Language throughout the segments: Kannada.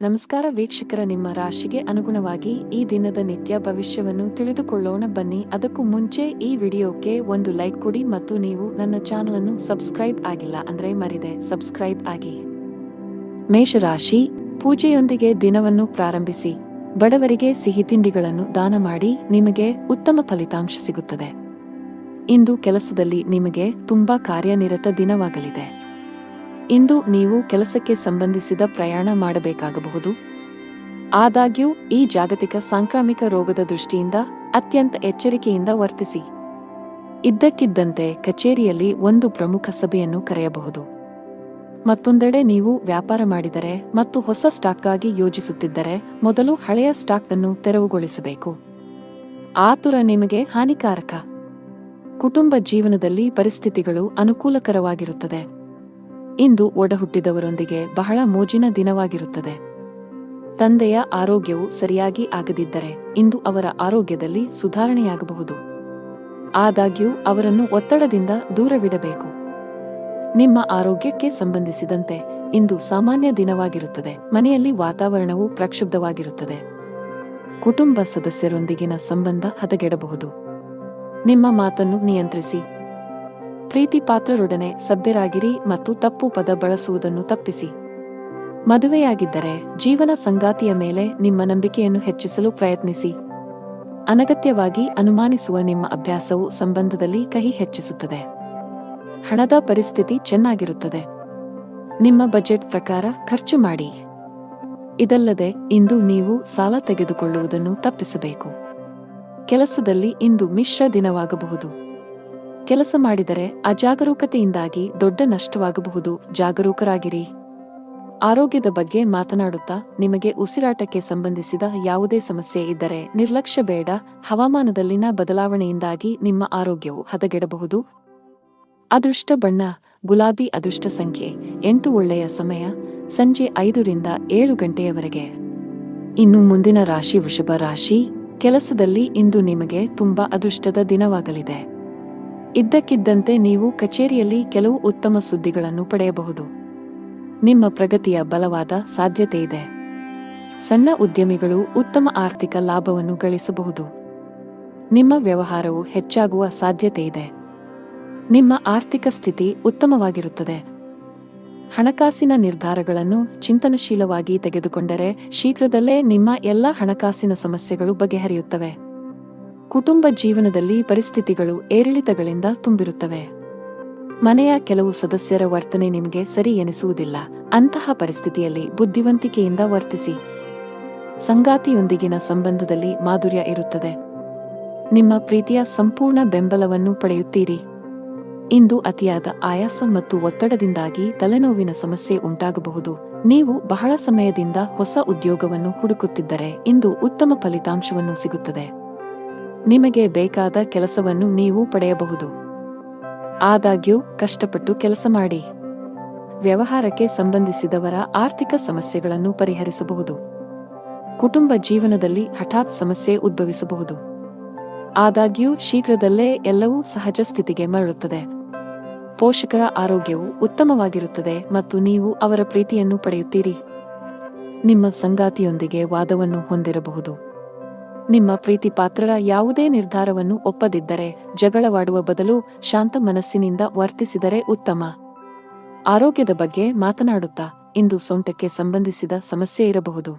ನಮಸ್ಕಾರ ವೀಕ್ಷಕರ, ನಿಮ್ಮ ರಾಶಿಗೆ ಅನುಗುಣವಾಗಿ ಈ ದಿನದ ನಿತ್ಯ ಭವಿಷ್ಯವನ್ನು ತಿಳಿದುಕೊಳ್ಳೋಣ ಬನ್ನಿ. ಅದಕ್ಕೂ ಮುಂಚೆ ಈ ವಿಡಿಯೋಕ್ಕೆ ಒಂದು ಲೈಕ್ ಕೊಡಿ ಮತ್ತು ನೀವು ನನ್ನ ಚಾನಲ್ ಅನ್ನು ಸಬ್ಸ್ಕ್ರೈಬ್ ಆಗಿಲ್ಲ ಅಂದ್ರೆ ಮರಿದೆ ಸಬ್ಸ್ಕ್ರೈಬ್ ಆಗಿ. ಮೇಷರಾಶಿ, ಪೂಜೆಯೊಂದಿಗೆ ದಿನವನ್ನು ಪ್ರಾರಂಭಿಸಿ. ಬಡವರಿಗೆ ಸಿಹಿ ತಿಂಡಿಗಳನ್ನು ದಾನ ಮಾಡಿ, ನಿಮಗೆ ಉತ್ತಮ ಫಲಿತಾಂಶ ಸಿಗುತ್ತದೆ. ಇಂದು ಕೆಲಸದಲ್ಲಿ ನಿಮಗೆ ತುಂಬಾ ಕಾರ್ಯನಿರತ ದಿನವಾಗಲಿದೆ. ಇಂದು ನೀವು ಕೆಲಸಕ್ಕೆ ಸಂಬಂಧಿಸಿದ ಪ್ರಯಾಣ ಮಾಡಬೇಕಾಗಬಹುದು. ಆದಾಗ್ಯೂ ಈ ಜಾಗತಿಕ ಸಾಂಕ್ರಾಮಿಕ ರೋಗದ ದೃಷ್ಟಿಯಿಂದ ಅತ್ಯಂತ ಎಚ್ಚರಿಕೆಯಿಂದ ವರ್ತಿಸಿ. ಇದ್ದಕ್ಕಿದ್ದಂತೆ ಕಚೇರಿಯಲ್ಲಿ ಒಂದು ಪ್ರಮುಖ ಸಭೆಯನ್ನು ಕರೆಯಬಹುದು. ಮತ್ತೊಂದೆಡೆ ನೀವು ವ್ಯಾಪಾರ ಮಾಡಿದರೆ ಮತ್ತು ಹೊಸ ಸ್ಟಾಕ್ಗಾಗಿ ಯೋಜಿಸುತ್ತಿದ್ದರೆ ಮೊದಲು ಹಳೆಯ ಸ್ಟಾಕ್ ಅನ್ನು ತೆರವುಗೊಳಿಸಬೇಕು. ಆತುರ ನಿಮಗೆ ಹಾನಿಕಾರಕ. ಕುಟುಂಬ ಜೀವನದಲ್ಲಿ ಪರಿಸ್ಥಿತಿಗಳು ಅನುಕೂಲಕರವಾಗಿರುತ್ತದೆ. ಇಂದು ಒಡಹುಟ್ಟಿದವರೊಂದಿಗೆ ಬಹಳ ಮೋಜಿನ ದಿನವಾಗಿರುತ್ತದೆ. ತಂದೆಯ ಆರೋಗ್ಯವು ಸರಿಯಾಗಿ ಆಗದಿದ್ದರೆ ಇಂದು ಅವರ ಆರೋಗ್ಯದಲ್ಲಿ ಸುಧಾರಣೆಯಾಗಬಹುದು. ಆದಾಗ್ಯೂ ಅವರನ್ನು ಒತ್ತಡದಿಂದ ದೂರವಿಡಬೇಕು. ನಿಮ್ಮ ಆರೋಗ್ಯಕ್ಕೆ ಸಂಬಂಧಿಸಿದಂತೆ ಇಂದು ಸಾಮಾನ್ಯ ದಿನವಾಗಿರುತ್ತದೆ. ಮನೆಯಲ್ಲಿ ವಾತಾವರಣವು ಪ್ರಕ್ಷುಬ್ಧವಾಗಿರುತ್ತದೆ. ಕುಟುಂಬ ಸದಸ್ಯರೊಂದಿಗಿನ ಸಂಬಂಧ ಹದಗೆಡಬಹುದು. ನಿಮ್ಮ ಮಾತನ್ನು ನಿಯಂತ್ರಿಸಿ. ಪ್ರೀತಿ ಪಾತ್ರರೊಡನೆ ಸಭ್ಯರಾಗಿರಿ ಮತ್ತು ತಪ್ಪು ಪದ ಬಳಸುವುದನ್ನು ತಪ್ಪಿಸಿ. ಮದುವೆಯಾಗಿದ್ದರೆ ಜೀವನ ಸಂಗಾತಿಯ ಮೇಲೆ ನಿಮ್ಮ ನಂಬಿಕೆಯನ್ನು ಹೆಚ್ಚಿಸಲು ಪ್ರಯತ್ನಿಸಿ. ಅನಗತ್ಯವಾಗಿ ಅನುಮಾನಿಸುವ ನಿಮ್ಮ ಅಭ್ಯಾಸವು ಸಂಬಂಧದಲ್ಲಿ ಕಹಿ ಹೆಚ್ಚಿಸುತ್ತದೆ. ಹಣದ ಪರಿಸ್ಥಿತಿ ಚೆನ್ನಾಗಿರುತ್ತದೆ. ನಿಮ್ಮ ಬಜೆಟ್ ಪ್ರಕಾರ ಖರ್ಚು ಮಾಡಿ. ಇದಲ್ಲದೆ ಇಂದು ನೀವು ಸಾಲ ತೆಗೆದುಕೊಳ್ಳುವುದನ್ನು ತಪ್ಪಿಸಬೇಕು. ಕೆಲಸದಲ್ಲಿ ಇಂದು ಮಿಶ್ರ ದಿನವಾಗಬಹುದು. ಕೆಲಸ ಮಾಡಿದರೆ ಅಜಾಗರೂಕತೆಯಿಂದಾಗಿ ದೊಡ್ಡ ನಷ್ಟವಾಗಬಹುದು. ಜಾಗರೂಕರಾಗಿರಿ. ಆರೋಗ್ಯದ ಬಗ್ಗೆ ಮಾತನಾಡುತ್ತಾ ನಿಮಗೆ ಉಸಿರಾಟಕ್ಕೆ ಸಂಬಂಧಿಸಿದ ಯಾವುದೇ ಸಮಸ್ಯೆ ಇದ್ದರೆ ನಿರ್ಲಕ್ಷ್ಯ ಬೇಡ. ಹವಾಮಾನದಲ್ಲಿನ ಬದಲಾವಣೆಯಿಂದಾಗಿ ನಿಮ್ಮ ಆರೋಗ್ಯವು ಹದಗೆಡಬಹುದು. ಅದೃಷ್ಟ ಬಣ್ಣ ಗುಲಾಬಿ. ಅದೃಷ್ಟ ಸಂಖ್ಯೆ 8. ಒಳ್ಳೆಯ ಸಮಯ ಸಂಜೆ 5 ರಿಂದ 7 ಗಂಟೆಯವರೆಗೆ. ಇನ್ನು ಮುಂದಿನ ರಾಶಿ ವೃಷಭ ರಾಶಿ. ಕೆಲಸದಲ್ಲಿ ಇಂದು ನಿಮಗೆ ತುಂಬಾ ಅದೃಷ್ಟದ ದಿನವಾಗಲಿದೆ. ಇದ್ದಕ್ಕಿದ್ದಂತೆ ನೀವು ಕಚೇರಿಯಲ್ಲಿ ಕೆಲವು ಉತ್ತಮ ಸುದ್ದಿಗಳನ್ನು ಪಡೆಯಬಹುದು. ನಿಮ್ಮ ಪ್ರಗತಿಯ ಬಲವಾದ ಸಾಧ್ಯತೆಯಿದೆ. ಸಣ್ಣ ಉದ್ಯಮಿಗಳು ಉತ್ತಮ ಆರ್ಥಿಕ ಲಾಭವನ್ನು ಗಳಿಸಬಹುದು. ನಿಮ್ಮ ವ್ಯವಹಾರವು ಹೆಚ್ಚಾಗುವ ಸಾಧ್ಯತೆಯಿದೆ. ನಿಮ್ಮ ಆರ್ಥಿಕ ಸ್ಥಿತಿ ಉತ್ತಮವಾಗಿರುತ್ತದೆ. ಹಣಕಾಸಿನ ನಿರ್ಧಾರಗಳನ್ನು ಚಿಂತನಶೀಲವಾಗಿ ತೆಗೆದುಕೊಂಡರೆ ಶೀಘ್ರದಲ್ಲೇ ನಿಮ್ಮ ಎಲ್ಲ ಹಣಕಾಸಿನ ಸಮಸ್ಯೆಗಳು ಬಗೆಹರಿಯುತ್ತವೆ. ಕುಟುಂಬ ಜೀವನದಲ್ಲಿ ಪರಿಸ್ಥಿತಿಗಳು ಏರಿಳಿತಗಳಿಂದ ತುಂಬಿರುತ್ತವೆ. ಮನೆಯ ಕೆಲವು ಸದಸ್ಯರ ವರ್ತನೆ ನಿಮಗೆ ಸರಿ ಎನಿಸುವುದಿಲ್ಲ. ಅಂತಹ ಪರಿಸ್ಥಿತಿಯಲ್ಲಿ ಬುದ್ಧಿವಂತಿಕೆಯಿಂದ ವರ್ತಿಸಿ. ಸಂಗಾತಿಯೊಂದಿಗಿನ ಸಂಬಂಧದಲ್ಲಿ ಮಾಧುರ್ಯ ಇರುತ್ತದೆ. ನಿಮ್ಮ ಪ್ರೀತಿಯ ಸಂಪೂರ್ಣ ಬೆಂಬಲವನ್ನು ಪಡೆಯುತ್ತೀರಿ. ಇಂದು ಅತಿಯಾದ ಆಯಾಸ ಮತ್ತು ಒತ್ತಡದಿಂದಾಗಿ ತಲೆನೋವಿನ ಸಮಸ್ಯೆ ಉಂಟಾಗಬಹುದು. ನೀವು ಬಹಳ ಸಮಯದಿಂದ ಹೊಸ ಉದ್ಯೋಗವನ್ನು ಹುಡುಕುತ್ತಿದ್ದರೆ ಇಂದು ಉತ್ತಮ ಫಲಿತಾಂಶವನ್ನು ಸಿಗುತ್ತದೆ. ನಿಮಗೆ ಬೇಕಾದ ಕೆಲಸವನ್ನು ನೀವು ಪಡೆಯಬಹುದು. ಆದಾಗ್ಯೂ ಕಷ್ಟಪಟ್ಟು ಕೆಲಸ ಮಾಡಿ. ವ್ಯವಹಾರಕ್ಕೆ ಸಂಬಂಧಿಸಿದವರ ಆರ್ಥಿಕ ಸಮಸ್ಯೆಗಳನ್ನು ಪರಿಹರಿಸಬಹುದು. ಕುಟುಂಬ ಜೀವನದಲ್ಲಿ ಹಠಾತ್ ಸಮಸ್ಯೆ ಉದ್ಭವಿಸಬಹುದು. ಆದಾಗ್ಯೂ ಶೀಘ್ರದಲ್ಲೇ ಎಲ್ಲವೂ ಸಹಜ ಸ್ಥಿತಿಗೆ ಮರಳುತ್ತದೆ. ಪೋಷಕರ ಆರೋಗ್ಯವು ಉತ್ತಮವಾಗಿರುತ್ತದೆ ಮತ್ತು ನೀವು ಅವರ ಪ್ರೀತಿಯನ್ನು ಪಡೆಯುತ್ತೀರಿ. ನಿಮ್ಮ ಸಂಗಾತಿಯೊಂದಿಗೆ ವಾದವನ್ನು ಹೊಂದಿರಬಹುದು. ನಿಮ್ಮ ಪ್ರೀತಿ ಪಾತ್ರರ ಯಾವುದೇ ನಿರ್ಧಾರವನ್ನು ಒಪ್ಪದಿದ್ದರೆ ಜಗಳವಾಡುವ ಬದಲು ಶಾಂತ ಮನಸ್ಸಿನಿಂದ ವರ್ತಿಸಿದರೆ ಉತ್ತಮ. ಆರೋಗ್ಯದ ಬಗ್ಗೆ ಮಾತನಾಡುತ್ತಾ ಇಂದು ಸೊಂಟಕ್ಕೆ ಸಂಬಂಧಿಸಿದ ಸಮಸ್ಯೆ ಇರಬಹುದು.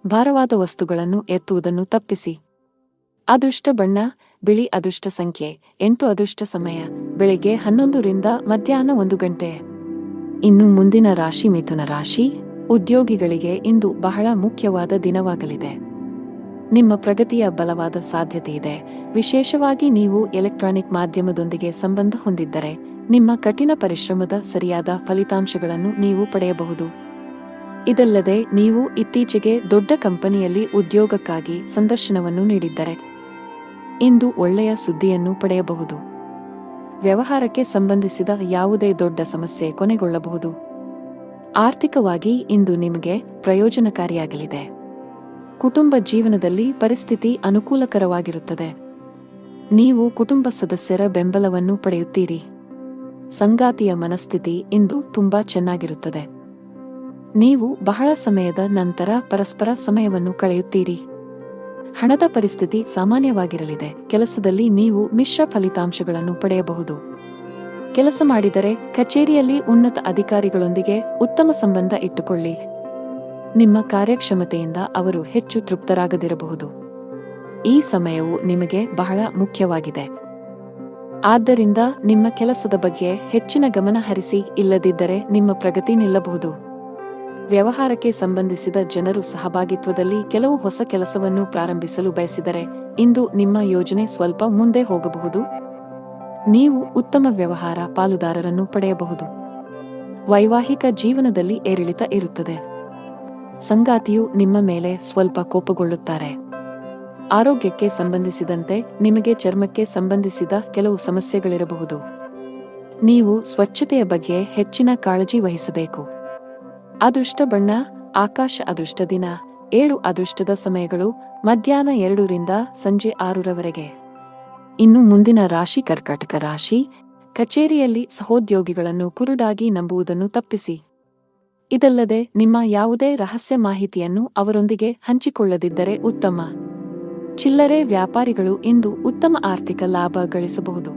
ಭಾರವಾದ ವಸ್ತುಗಳನ್ನು ಎತ್ತುವುದನ್ನು ತಪ್ಪಿಸಿ. ಅದೃಷ್ಟ ಬಣ್ಣ ಬಿಳಿ. ಅದೃಷ್ಟ ಸಂಖ್ಯೆ 8. ಅದೃಷ್ಟ ಸಮಯ ಬೆಳಿಗ್ಗೆ 11 ರಿಂದ ಮಧ್ಯಾಹ್ನ 1 ಗಂಟೆ. ಇನ್ನು ಮುಂದಿನ ರಾಶಿ ಮಿಥುನ ರಾಶಿ. ಉದ್ಯೋಗಿಗಳಿಗೆ ಇಂದು ಬಹಳ ಮುಖ್ಯವಾದ ದಿನವಾಗಲಿದೆ. ನಿಮ್ಮ ಪ್ರಗತಿಯ ಬಲವಾದ ಸಾಧ್ಯತೆಯಿದೆ. ವಿಶೇಷವಾಗಿ ನೀವು ಎಲೆಕ್ಟ್ರಾನಿಕ್ ಮಾಧ್ಯಮದೊಂದಿಗೆ ಸಂಬಂಧ ಹೊಂದಿದ್ದರೆ ನಿಮ್ಮ ಕಠಿಣ ಪರಿಶ್ರಮದ ಸರಿಯಾದ ಫಲಿತಾಂಶಗಳನ್ನು ನೀವು ಪಡೆಯಬಹುದು. ಇದಲ್ಲದೆ ನೀವು ಇತ್ತೀಚೆಗೆ ದೊಡ್ಡ ಕಂಪನಿಯಲ್ಲಿ ಉದ್ಯೋಗಕ್ಕಾಗಿ ಸಂದರ್ಶನವನ್ನು ನೀಡಿದ್ದರೆ ಇಂದು ಒಳ್ಳೆಯ ಸುದ್ದಿಯನ್ನು ಪಡೆಯಬಹುದು. ವ್ಯವಹಾರಕ್ಕೆ ಸಂಬಂಧಿಸಿದ ಯಾವುದೇ ದೊಡ್ಡ ಸಮಸ್ಯೆ ಕೊನೆಗೊಳ್ಳಬಹುದು. ಆರ್ಥಿಕವಾಗಿ ಇಂದು ನಿಮಗೆ ಪ್ರಯೋಜನಕಾರಿಯಾಗಲಿದೆ. ಕುಟುಂಬ ಜೀವನದಲ್ಲಿ ಪರಿಸ್ಥಿತಿ ಅನುಕೂಲಕರವಾಗಿರುತ್ತದೆ. ನೀವು ಕುಟುಂಬ ಸದಸ್ಯರ ಬೆಂಬಲವನ್ನು ಪಡೆಯುತ್ತೀರಿ. ಸಂಗಾತಿಯ ಮನಸ್ಥಿತಿ ಇಂದು ತುಂಬಾ ಚೆನ್ನಾಗಿರುತ್ತದೆ. ನೀವು ಬಹಳ ಸಮಯದ ನಂತರ ಪರಸ್ಪರ ಸಮಯವನ್ನು ಕಳೆಯುತ್ತೀರಿ. ಹಣದ ಪರಿಸ್ಥಿತಿ ಸಾಮಾನ್ಯವಾಗಿರಲಿದೆ. ಕೆಲಸದಲ್ಲಿ ನೀವು ಮಿಶ್ರ ಫಲಿತಾಂಶಗಳನ್ನು ಪಡೆಯಬಹುದು. ಕೆಲಸ ಮಾಡಿದರೆ ಕಚೇರಿಯಲ್ಲಿ ಉನ್ನತ ಅಧಿಕಾರಿಗಳೊಂದಿಗೆ ಉತ್ತಮ ಸಂಬಂಧ ಇಟ್ಟುಕೊಳ್ಳಿ. ನಿಮ್ಮ ಕಾರ್ಯಕ್ಷಮತೆಯಿಂದ ಅವರು ಹೆಚ್ಚು ತೃಪ್ತರಾಗದಿರಬಹುದು. ಈ ಸಮಯವು ನಿಮಗೆ ಬಹಳ ಮುಖ್ಯವಾಗಿದೆ. ಆದ್ದರಿಂದ ನಿಮ್ಮ ಕೆಲಸದ ಬಗ್ಗೆ ಹೆಚ್ಚಿನ ಗಮನ ಹರಿಸಿ, ಇಲ್ಲದಿದ್ದರೆ ನಿಮ್ಮ ಪ್ರಗತಿ ನಿಲ್ಲಬಹುದು. ವ್ಯವಹಾರಕ್ಕೆ ಸಂಬಂಧಿಸಿದ ಜನರು ಸಹಭಾಗಿತ್ವದಲ್ಲಿ ಕೆಲವು ಹೊಸ ಕೆಲಸವನ್ನು ಪ್ರಾರಂಭಿಸಲು ಬಯಸಿದರೆ ಇಂದು ನಿಮ್ಮ ಯೋಜನೆ ಸ್ವಲ್ಪ ಮುಂದೆ ಹೋಗಬಹುದು. ನೀವು ಉತ್ತಮ ವ್ಯವಹಾರ ಪಾಲುದಾರರನ್ನು ಪಡೆಯಬಹುದು. ವೈವಾಹಿಕ ಜೀವನದಲ್ಲಿ ಏರಿಳಿತ ಇರುತ್ತದೆ. ಸಂಗಾತಿಯು ನಿಮ್ಮ ಮೇಲೆ ಸ್ವಲ್ಪ ಕೋಪಗೊಳ್ಳುತ್ತಾರೆ. ಆರೋಗ್ಯಕ್ಕೆ ಸಂಬಂಧಿಸಿದಂತೆ ನಿಮಗೆ ಚರ್ಮಕ್ಕೆ ಸಂಬಂಧಿಸಿದ ಕೆಲವು ಸಮಸ್ಯೆಗಳಿರಬಹುದು. ನೀವು ಸ್ವಚ್ಛತೆಯ ಬಗ್ಗೆ ಹೆಚ್ಚಿನ ಕಾಳಜಿ ವಹಿಸಬೇಕು. ಅದೃಷ್ಟ ಬಣ್ಣ ಆಕಾಶ. ಅದೃಷ್ಟ ದಿನ 7 ಅದೃಷ್ಟದ ಸಮಯಗಳು ಮಧ್ಯಾಹ್ನ 2 ರಿಂದ ಸಂಜೆ 6 ರವರೆಗೆ. ಇನ್ನು ಮುಂದಿನ ರಾಶಿ ಕರ್ಕಾಟಕ ರಾಶಿ. ಕಚೇರಿಯಲ್ಲಿ ಸಹೋದ್ಯೋಗಿಗಳನ್ನು ಕುರುಡಾಗಿ ನಂಬುವುದನ್ನು ತಪ್ಪಿಸಿ. ಇದಲ್ಲದೆ ನಿಮ್ಮ ಯಾವುದೇ ರಹಸ್ಯ ಮಾಹಿತಿಯನ್ನು ಅವರೊಂದಿಗೆ ಹಂಚಿಕೊಳ್ಳದಿದ್ದರೆ ಉತ್ತಮ. ಚಿಲ್ಲರೆ ವ್ಯಾಪಾರಿಗಳು ಇಂದು ಉತ್ತಮ ಆರ್ಥಿಕ ಲಾಭ ಗಳಿಸಬಹುದು.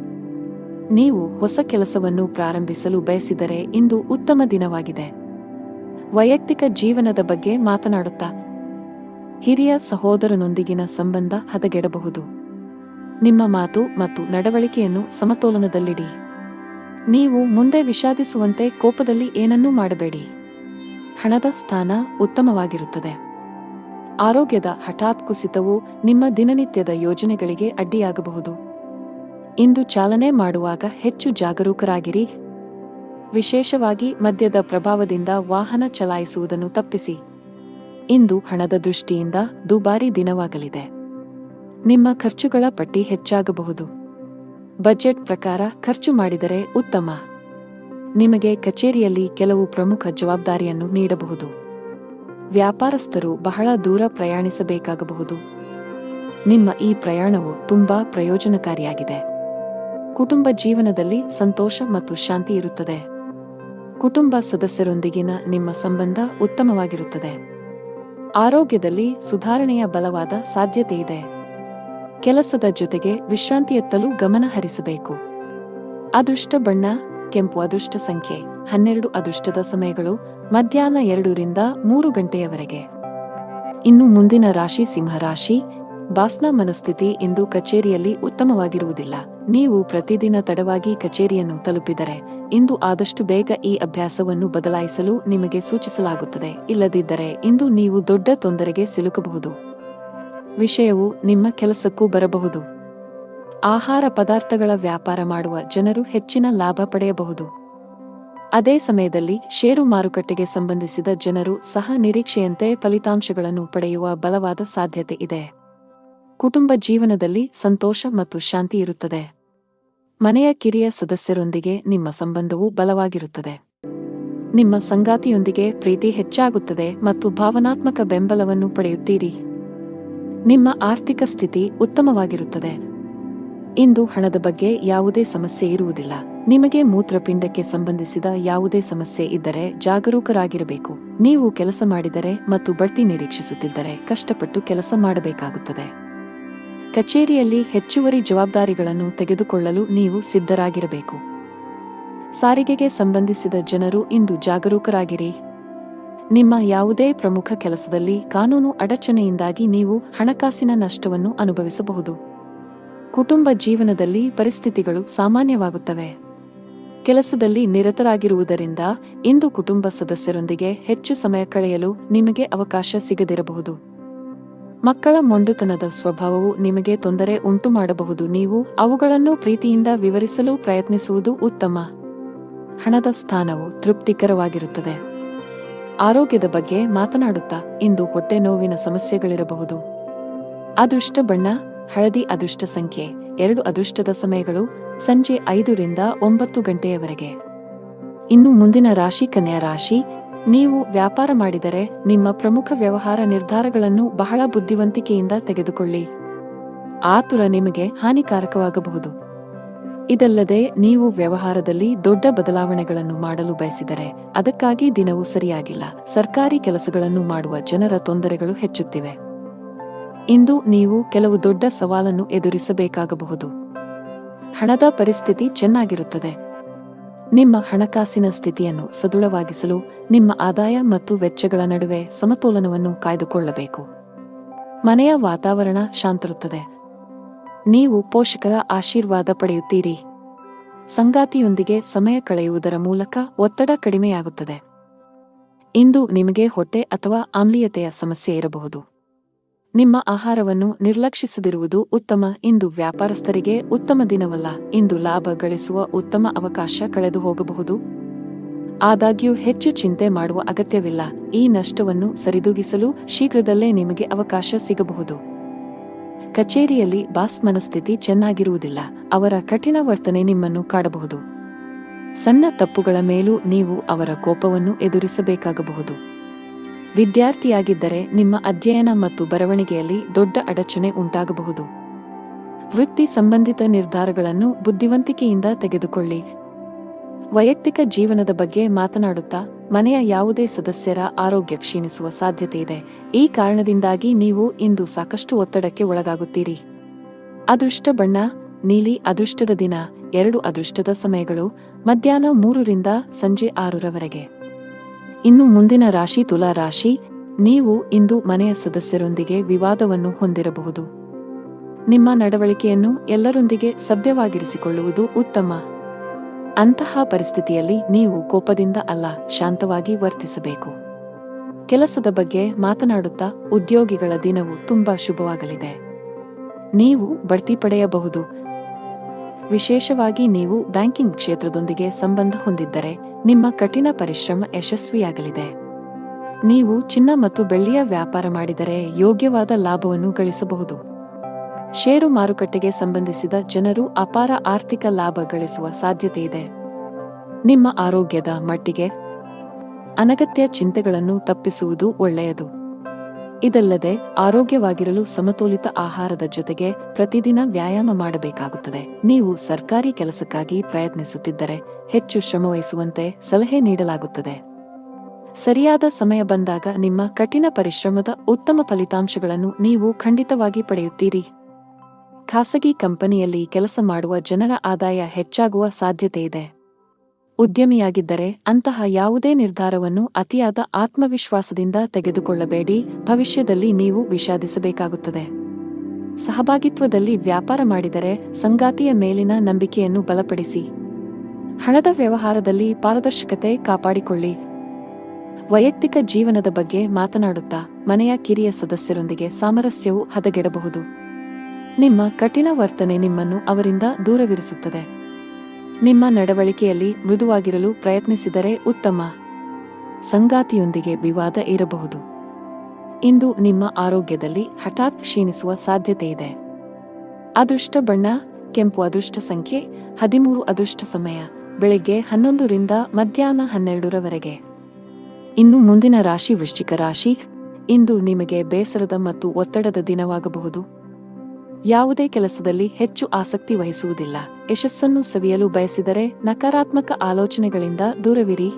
ನೀವು ಹೊಸ ಕೆಲಸವನ್ನು ಪ್ರಾರಂಭಿಸಲು ಬಯಸಿದರೆ ಇಂದು ಉತ್ತಮ ದಿನವಾಗಿದೆ. ವೈಯಕ್ತಿಕ ಜೀವನದ ಬಗ್ಗೆ ಮಾತನಾಡುತ್ತಾ ಹಿರಿಯ ಸಹೋದರನೊಂದಿಗಿನ ಸಂಬಂಧ ಹದಗೆಡಬಹುದು. ನಿಮ್ಮ ಮಾತು ಮತ್ತು ನಡವಳಿಕೆಯನ್ನು ಸಮತೋಲನದಲ್ಲಿಡಿ. ನೀವು ಮುಂದೆ ವಿಷಾದಿಸುವಂತೆ ಕೋಪದಲ್ಲಿ ಏನನ್ನೂ ಮಾಡಬೇಡಿ. ಹಣದ ಸ್ಥಾನ ಉತ್ತಮವಾಗಿರುತ್ತದೆ. ಆರೋಗ್ಯದ ಹಠಾತ್ ಕುಸಿತವು ನಿಮ್ಮ ದಿನನಿತ್ಯದ ಯೋಜನೆಗಳಿಗೆ ಅಡ್ಡಿಯಾಗಬಹುದು. ಇಂದು ಚಾಲನೆ ಮಾಡುವಾಗ ಹೆಚ್ಚು ಜಾಗರೂಕರಾಗಿರಿ. ವಿಶೇಷವಾಗಿ ಮದ್ಯದ ಪ್ರಭಾವದಿಂದ ವಾಹನ ಚಲಾಯಿಸುವುದನ್ನು ತಪ್ಪಿಸಿ. ಇಂದು ಹಣದ ದೃಷ್ಟಿಯಿಂದ ದುಬಾರಿ ದಿನವಾಗಲಿದೆ. ನಿಮ್ಮ ಖರ್ಚುಗಳ ಪಟ್ಟಿ ಹೆಚ್ಚಾಗಬಹುದು. ಬಜೆಟ್ ಪ್ರಕಾರ ಖರ್ಚು ಮಾಡಿದರೆ ಉತ್ತಮ. ನಿಮಗೆ ಕಚೇರಿಯಲ್ಲಿ ಕೆಲವು ಪ್ರಮುಖ ಜವಾಬ್ದಾರಿಯನ್ನು ನೀಡಬಹುದು. ವ್ಯಾಪಾರಸ್ಥರು ಬಹಳ ದೂರ ಪ್ರಯಾಣಿಸಬೇಕಾಗಬಹುದು. ನಿಮ್ಮ ಈ ಪ್ರಯಾಣವು ತುಂಬಾ ಪ್ರಯೋಜನಕಾರಿಯಾಗಿದೆ. ಕುಟುಂಬ ಜೀವನದಲ್ಲಿ ಸಂತೋಷ ಮತ್ತು ಶಾಂತಿ ಇರುತ್ತದೆ. ಕುಟುಂಬ ಸದಸ್ಯರೊಂದಿಗಿನ ನಿಮ್ಮ ಸಂಬಂಧ ಉತ್ತಮವಾಗಿರುತ್ತದೆ. ಆರೋಗ್ಯದಲ್ಲಿ ಸುಧಾರಣೆಯ ಬಲವಾದ ಸಾಧ್ಯತೆಯಿದೆ. ಕೆಲಸದ ಜೊತೆಗೆ ವಿಶ್ರಾಂತಿಯತ್ತಲೂ ಗಮನ ಹರಿಸಬೇಕು. ಅದೃಷ್ಟ ಬಣ್ಣ ಕೆಂಪು. ಅದೃಷ್ಟ ಸಂಖ್ಯೆ 12 ಅದೃಷ್ಟದ ಸಮಯಗಳು ಮಧ್ಯಾಹ್ನ 2 ರಿಂದ 3 ಗಂಟೆಯವರೆಗೆ. ಇನ್ನು ಮುಂದಿನ ರಾಶಿ ಸಿಂಹರಾಶಿ. ಬಾಸ್ನ ಮನಸ್ಥಿತಿ ಇಂದು ಕಚೇರಿಯಲ್ಲಿ ಉತ್ತಮವಾಗಿರುವುದಿಲ್ಲ. ನೀವು ಪ್ರತಿದಿನ ತಡವಾಗಿ ಕಚೇರಿಯನ್ನು ತಲುಪಿದರೆ ಇಂದು ಆದಷ್ಟು ಬೇಗ ಈ ಅಭ್ಯಾಸವನ್ನು ಬದಲಾಯಿಸಲು ನಿಮಗೆ ಸೂಚಿಸಲಾಗುತ್ತದೆ. ಇಲ್ಲದಿದ್ದರೆ ಇಂದು ನೀವು ದೊಡ್ಡ ತೊಂದರೆಗೆ ಸಿಲುಕಬಹುದು. ವಿಷಯವು ನಿಮ್ಮ ಕೆಲಸಕ್ಕೂ ಬರಬಹುದು. ಆಹಾರ ಪದಾರ್ಥಗಳ ವ್ಯಾಪಾರ ಮಾಡುವ ಜನರು ಹೆಚ್ಚಿನ ಲಾಭ ಪಡೆಯಬಹುದು. ಅದೇ ಸಮಯದಲ್ಲಿ ಷೇರು ಮಾರುಕಟ್ಟೆಗೆ ಸಂಬಂಧಿಸಿದ ಜನರು ಸಹ ನಿರೀಕ್ಷೆಯಂತೆ ಫಲಿತಾಂಶಗಳನ್ನು ಪಡೆಯುವ ಬಲವಾದ ಸಾಧ್ಯತೆ ಇದೆ. ಕುಟುಂಬ ಜೀವನದಲ್ಲಿ ಸಂತೋಷ ಮತ್ತು ಶಾಂತಿ ಇರುತ್ತದೆ. ಮನೆಯ ಕಿರಿಯ ಸದಸ್ಯರೊಂದಿಗೆ ನಿಮ್ಮ ಸಂಬಂಧವು ಬಲವಾಗಿರುತ್ತದೆ. ನಿಮ್ಮ ಸಂಗಾತಿಯೊಂದಿಗೆ ಪ್ರೀತಿ ಹೆಚ್ಚಾಗುತ್ತದೆ ಮತ್ತು ಭಾವನಾತ್ಮಕ ಬೆಂಬಲವನ್ನು ಪಡೆಯುತ್ತೀರಿ. ನಿಮ್ಮ ಆರ್ಥಿಕ ಸ್ಥಿತಿ ಉತ್ತಮವಾಗಿರುತ್ತದೆ. ಇಂದು ಹಣದ ಬಗ್ಗೆ ಯಾವುದೇ ಸಮಸ್ಯೆ ಇರುವುದಿಲ್ಲ. ನಿಮಗೆ ಮೂತ್ರಪಿಂಡಕ್ಕೆ ಸಂಬಂಧಿಸಿದ ಯಾವುದೇ ಸಮಸ್ಯೆ ಇದ್ದರೆ ಜಾಗರೂಕರಾಗಿರಬೇಕು. ನೀವು ಕೆಲಸ ಮಾಡಿದರೆ ಮತ್ತು ಬಡ್ತಿ ನಿರೀಕ್ಷಿಸುತ್ತಿದ್ದರೆ ಕಷ್ಟಪಟ್ಟು ಕೆಲಸ ಮಾಡಬೇಕಾಗುತ್ತದೆ. ಕಚೇರಿಯಲ್ಲಿ ಹೆಚ್ಚುವರಿ ಜವಾಬ್ದಾರಿಗಳನ್ನು ತೆಗೆದುಕೊಳ್ಳಲು ನೀವು ಸಿದ್ಧರಾಗಿರಬೇಕು. ಸಾರಿಗೆಗೆ ಸಂಬಂಧಿಸಿದ ಜನರು ಇಂದು ಜಾಗರೂಕರಾಗಿರಿ. ನಿಮ್ಮ ಯಾವುದೇ ಪ್ರಮುಖ ಕೆಲಸದಲ್ಲಿ ಕಾನೂನು ಅಡಚಣೆಯಿಂದಾಗಿ ನೀವು ಹಣಕಾಸಿನ ನಷ್ಟವನ್ನು ಅನುಭವಿಸಬಹುದು. ಕುಟುಂಬ ಜೀವನದಲ್ಲಿ ಪರಿಸ್ಥಿತಿಗಳು ಸಾಮಾನ್ಯವಾಗುತ್ತವೆ. ಕೆಲಸದಲ್ಲಿ ನಿರತರಾಗಿರುವುದರಿಂದ ಇಂದು ಕುಟುಂಬ ಸದಸ್ಯರೊಂದಿಗೆ ಹೆಚ್ಚು ಸಮಯ ಕಳೆಯಲು ನಿಮಗೆ ಅವಕಾಶ ಸಿಗದಿರಬಹುದು. ಮಕ್ಕಳ ಮೊಂಡುತನದ ಸ್ವಭಾವವು ನಿಮಗೆ ತೊಂದರೆ ಉಂಟು ಮಾಡಬಹುದು. ನೀವು ಅವುಗಳನ್ನು ಪ್ರೀತಿಯಿಂದ ವಿವರಿಸಲು ಪ್ರಯತ್ನಿಸುವುದು ಉತ್ತಮ. ಹಣದ ಸ್ಥಾನವು ತೃಪ್ತಿಕರವಾಗಿರುತ್ತದೆ. ಆರೋಗ್ಯದ ಬಗ್ಗೆ ಮಾತನಾಡುತ್ತಾ ಇಂದು ಹೊಟ್ಟೆ ನೋವಿನ ಸಮಸ್ಯೆಗಳಿರಬಹುದು. ಅದೃಷ್ಟ ಬಣ್ಣ ಹಳದಿ. ಅದೃಷ್ಟ ಸಂಖ್ಯೆ 2 ಅದೃಷ್ಟದ ಸಮಯಗಳು ಸಂಜೆ 5 ರಿಂದ 9 ಗಂಟೆಯವರೆಗೆ. ಇನ್ನು ಮುಂದಿನ ರಾಶಿ ಕನ್ಯಾ ರಾಶಿ. ನೀವು ವ್ಯಾಪಾರ ಮಾಡಿದರೆ ನಿಮ್ಮ ಪ್ರಮುಖ ವ್ಯವಹಾರ ನಿರ್ಧಾರಗಳನ್ನು ಬಹಳ ಬುದ್ಧಿವಂತಿಕೆಯಿಂದ ತೆಗೆದುಕೊಳ್ಳಿ. ಆತುರ ನಿಮಗೆ ಹಾನಿಕಾರಕವಾಗಬಹುದು. ಇದಲ್ಲದೆ ನೀವು ವ್ಯವಹಾರದಲ್ಲಿ ದೊಡ್ಡ ಬದಲಾವಣೆಗಳನ್ನು ಮಾಡಲು ಬಯಸಿದರೆ ಅದಕ್ಕಾಗಿ ದಿನವೂ ಸರಿಯಾಗಿಲ್ಲ. ಸರ್ಕಾರಿ ಕೆಲಸಗಳನ್ನು ಮಾಡುವ ಜನರ ತೊಂದರೆಗಳು ಹೆಚ್ಚುತ್ತಿವೆ. ಇಂದು ನೀವು ಕೆಲವು ದೊಡ್ಡ ಸವಾಲನ್ನು ಎದುರಿಸಬೇಕಾಗಬಹುದು. ಹಣದ ಪರಿಸ್ಥಿತಿ ಚೆನ್ನಾಗಿರುತ್ತದೆ. ನಿಮ್ಮ ಹಣಕಾಸಿನ ಸ್ಥಿತಿಯನ್ನು ಸದೃಢವಾಗಿಸಲು ನಿಮ್ಮ ಆದಾಯ ಮತ್ತು ವೆಚ್ಚಗಳ ನಡುವೆ ಸಮತೋಲನವನ್ನು ಕಾಯ್ದುಕೊಳ್ಳಬೇಕು. ಮನೆಯ ವಾತಾವರಣ ಶಾಂತಿರುತ್ತದೆ. ನೀವು ಪೋಷಕರ ಆಶೀರ್ವಾದ ಪಡೆಯುತ್ತೀರಿ. ಸಂಗಾತಿಯೊಂದಿಗೆ ಸಮಯ ಕಳೆಯುವುದರ ಮೂಲಕ ಒತ್ತಡ ಕಡಿಮೆಯಾಗುತ್ತದೆ. ಇಂದು ನಿಮಗೆ ಹೊಟ್ಟೆ ಅಥವಾ ಆಮ್ಲೀಯತೆಯ ಸಮಸ್ಯೆ ಇರಬಹುದು. ನಿಮ್ಮ ಆಹಾರವನ್ನು ನಿರ್ಲಕ್ಷಿಸದಿರುವುದು ಉತ್ತಮ. ಇಂದು ವ್ಯಾಪಾರಸ್ಥರಿಗೆ ಉತ್ತಮ ದಿನವಲ್ಲ. ಇಂದು ಲಾಭ ಗಳಿಸುವ ಉತ್ತಮ ಅವಕಾಶ ಕಳೆದು ಹೋಗಬಹುದು. ಆದಾಗ್ಯೂ ಹೆಚ್ಚು ಚಿಂತೆ ಮಾಡುವ ಅಗತ್ಯವಿಲ್ಲ. ಈ ನಷ್ಟವನ್ನು ಸರಿದೂಗಿಸಲು ಶೀಘ್ರದಲ್ಲೇ ನಿಮಗೆ ಅವಕಾಶ ಸಿಗಬಹುದು. ಕಚೇರಿಯಲ್ಲಿ ಬಾಸ್ ಮನಸ್ಥಿತಿ ಚೆನ್ನಾಗಿರುವುದಿಲ್ಲ. ಅವರ ಕಠಿಣ ವರ್ತನೆ ನಿಮ್ಮನ್ನು ಕಾಡಬಹುದು. ಸಣ್ಣ ತಪ್ಪುಗಳ ಮೇಲೂ ನೀವು ಅವರ ಕೋಪವನ್ನು ಎದುರಿಸಬೇಕಾಗಬಹುದು. ವಿದ್ಯಾರ್ಥಿಯಾಗಿದ್ದರೆ ನಿಮ್ಮ ಅಧ್ಯಯನ ಮತ್ತು ಬರವಣಿಗೆಯಲ್ಲಿ ದೊಡ್ಡ ಅಡಚಣೆ ಉಂಟಾಗಬಹುದು. ವೃತ್ತಿ ಸಂಬಂಧಿತ ನಿರ್ಧಾರಗಳನ್ನು ಬುದ್ಧಿವಂತಿಕೆಯಿಂದ ತೆಗೆದುಕೊಳ್ಳಿ. ವೈಯಕ್ತಿಕ ಜೀವನದ ಬಗ್ಗೆ ಮಾತನಾಡುತ್ತಾ ಮನೆಯ ಯಾವುದೇ ಸದಸ್ಯರ ಆರೋಗ್ಯ ಕ್ಷೀಣಿಸುವ ಸಾಧ್ಯತೆಯಿದೆ. ಈ ಕಾರಣದಿಂದಾಗಿ ನೀವು ಇಂದು ಸಾಕಷ್ಟು ಒತ್ತಡಕ್ಕೆ ಒಳಗಾಗುತ್ತೀರಿ. ಅದೃಷ್ಟ ಬಣ್ಣ ನೀಲಿ. ಅದೃಷ್ಟದ ದಿನ 2 ಅದೃಷ್ಟದ ಸಮಯಗಳು ಮಧ್ಯಾಹ್ನ 3 ರಿಂದ ಸಂಜೆ 6 ರವರೆಗೆ. ಇನ್ನು ಮುಂದಿನ ರಾಶಿ ತುಲಾ ರಾಶಿ. ನೀವು ಇಂದು ಮನೆಯ ಸದಸ್ಯರೊಂದಿಗೆ ವಿವಾದವನ್ನು ಹೊಂದಿರಬಹುದು. ನಿಮ್ಮ ನಡವಳಿಕೆಯನ್ನು ಎಲ್ಲರೊಂದಿಗೆ ಸಭ್ಯವಾಗಿರಿಸಿಕೊಳ್ಳುವುದು ಉತ್ತಮ. ಅಂತಹ ಪರಿಸ್ಥಿತಿಯಲ್ಲಿ ನೀವು ಕೋಪದಿಂದ ಅಲ್ಲ, ಶಾಂತವಾಗಿ ವರ್ತಿಸಬೇಕು. ಕೆಲಸದ ಬಗ್ಗೆ ಮಾತನಾಡುತ್ತಾ ಉದ್ಯೋಗಿಗಳ ದಿನವು ತುಂಬಾ ಶುಭವಾಗಲಿದೆ. ನೀವು ಬಡ್ತಿ ಪಡೆಯಬಹುದು. ವಿಶೇಷವಾಗಿ ನೀವು ಬ್ಯಾಂಕಿಂಗ್ ಕ್ಷೇತ್ರದೊಂದಿಗೆ ಸಂಬಂಧ ಹೊಂದಿದ್ದರೆ ನಿಮ್ಮ ಕಠಿಣ ಪರಿಶ್ರಮ ಯಶಸ್ವಿಯಾಗಲಿದೆ. ನೀವು ಚಿನ್ನ ಮತ್ತು ಬೆಳ್ಳಿಯ ವ್ಯಾಪಾರ ಮಾಡಿದರೆ ಯೋಗ್ಯವಾದ ಲಾಭವನ್ನು ಗಳಿಸಬಹುದು. ಷೇರು ಮಾರುಕಟ್ಟೆಗೆ ಸಂಬಂಧಿಸಿದ ಜನರು ಅಪಾರ ಆರ್ಥಿಕ ಲಾಭ ಗಳಿಸುವ ಸಾಧ್ಯತೆಯಿದೆ. ನಿಮ್ಮ ಆರೋಗ್ಯದ ಮಟ್ಟಿಗೆ ಅನಗತ್ಯ ಚಿಂತೆಗಳನ್ನು ತಪ್ಪಿಸುವುದು ಒಳ್ಳೆಯದು. ಇದಲ್ಲದೆ ಆರೋಗ್ಯವಾಗಿರಲು ಸಮತೋಲಿತ ಆಹಾರದ ಜೊತೆಗೆ ಪ್ರತಿದಿನ ವ್ಯಾಯಾಮ ಮಾಡಬೇಕಾಗುತ್ತದೆ. ನೀವು ಸರ್ಕಾರಿ ಕೆಲಸಕ್ಕಾಗಿ ಪ್ರಯತ್ನಿಸುತ್ತಿದ್ದರೆ ಹೆಚ್ಚು ಶ್ರಮವಹಿಸುವಂತೆ ಸಲಹೆ ನೀಡಲಾಗುತ್ತದೆ. ಸರಿಯಾದ ಸಮಯ ಬಂದಾಗ ನಿಮ್ಮ ಕಠಿಣ ಪರಿಶ್ರಮದ ಉತ್ತಮ ಫಲಿತಾಂಶಗಳನ್ನು ನೀವು ಖಂಡಿತವಾಗಿ ಪಡೆಯುತ್ತೀರಿ. ಖಾಸಗಿ ಕಂಪನಿಯಲ್ಲಿ ಕೆಲಸ ಮಾಡುವ ಜನರ ಆದಾಯ ಹೆಚ್ಚಾಗುವ ಸಾಧ್ಯತೆಯಿದೆ. ಉದ್ಯಮಿಯಾಗಿದ್ದರೆ ಅಂತಹ ಯಾವುದೇ ನಿರ್ಧಾರವನ್ನು ಅತಿಯಾದ ಆತ್ಮವಿಶ್ವಾಸದಿಂದ ತೆಗೆದುಕೊಳ್ಳಬೇಡಿ. ಭವಿಷ್ಯದಲ್ಲಿ ನೀವು ವಿಷಾದಿಸಬೇಕಾಗುತ್ತದೆ. ಸಹಭಾಗಿತ್ವದಲ್ಲಿ ವ್ಯಾಪಾರ ಮಾಡಿದರೆ ಸಂಗಾತಿಯ ಮೇಲಿನ ನಂಬಿಕೆಯನ್ನು ಬಲಪಡಿಸಿ. ಹಣದ ವ್ಯವಹಾರದಲ್ಲಿ ಪಾರದರ್ಶಕತೆ ಕಾಪಾಡಿಕೊಳ್ಳಿ. ವೈಯಕ್ತಿಕ ಜೀವನದ ಬಗ್ಗೆ ಮಾತನಾಡುತ್ತಾ ಮನೆಯ ಕಿರಿಯ ಸದಸ್ಯರೊಂದಿಗೆ ಸಾಮರಸ್ಯವು ಹದಗೆಡಬಹುದು. ನಿಮ್ಮ ಕಠಿಣ ವರ್ತನೆ ನಿಮ್ಮನ್ನು ಅವರಿಂದ ದೂರವಿರಿಸುತ್ತದೆ. ನಿಮ್ಮ ನಡವಳಿಕೆಯಲ್ಲಿ ಮೃದುವಾಗಿರಲು ಪ್ರಯತ್ನಿಸಿದರೆ ಉತ್ತಮ. ಸಂಗಾತಿಯೊಂದಿಗೆ ವಿವಾದ ಇರಬಹುದು. ಇಂದು ನಿಮ್ಮ ಆರೋಗ್ಯದಲ್ಲಿ ಹಠಾತ್ ಕ್ಷೀಣಿಸುವ ಸಾಧ್ಯತೆಯಿದೆ. ಅದೃಷ್ಟ ಬಣ್ಣ ಕೆಂಪು. ಅದೃಷ್ಟ ಸಂಖ್ಯೆ 13. ಅದೃಷ್ಟ ಸಮಯ ಬೆಳಗ್ಗೆ 11 ರಿಂದ ಮಧ್ಯಾಹ್ನ 12 ರವರೆಗೆ. ಇನ್ನು ಮುಂದಿನ ರಾಶಿ ವೃಶ್ಚಿಕ ರಾಶಿ. ಇಂದು ನಿಮಗೆ ಬೇಸರದ ಮತ್ತು ಒತ್ತಡದ ದಿನವಾಗಬಹುದು. ಯಾವುದೇ ಕೆಲಸದಲ್ಲಿ ಹೆಚ್ಚು ಆಸಕ್ತಿ ವಹಿಸುವುದಿಲ್ಲ. ಯಶಸ್ಸನ್ನು ಸವಿಯಲು ಬಯಸಿದರೆ ನಕಾರಾತ್ಮಕ ಆಲೋಚನೆಗಳಿಂದ ದೂರವಿರಿ.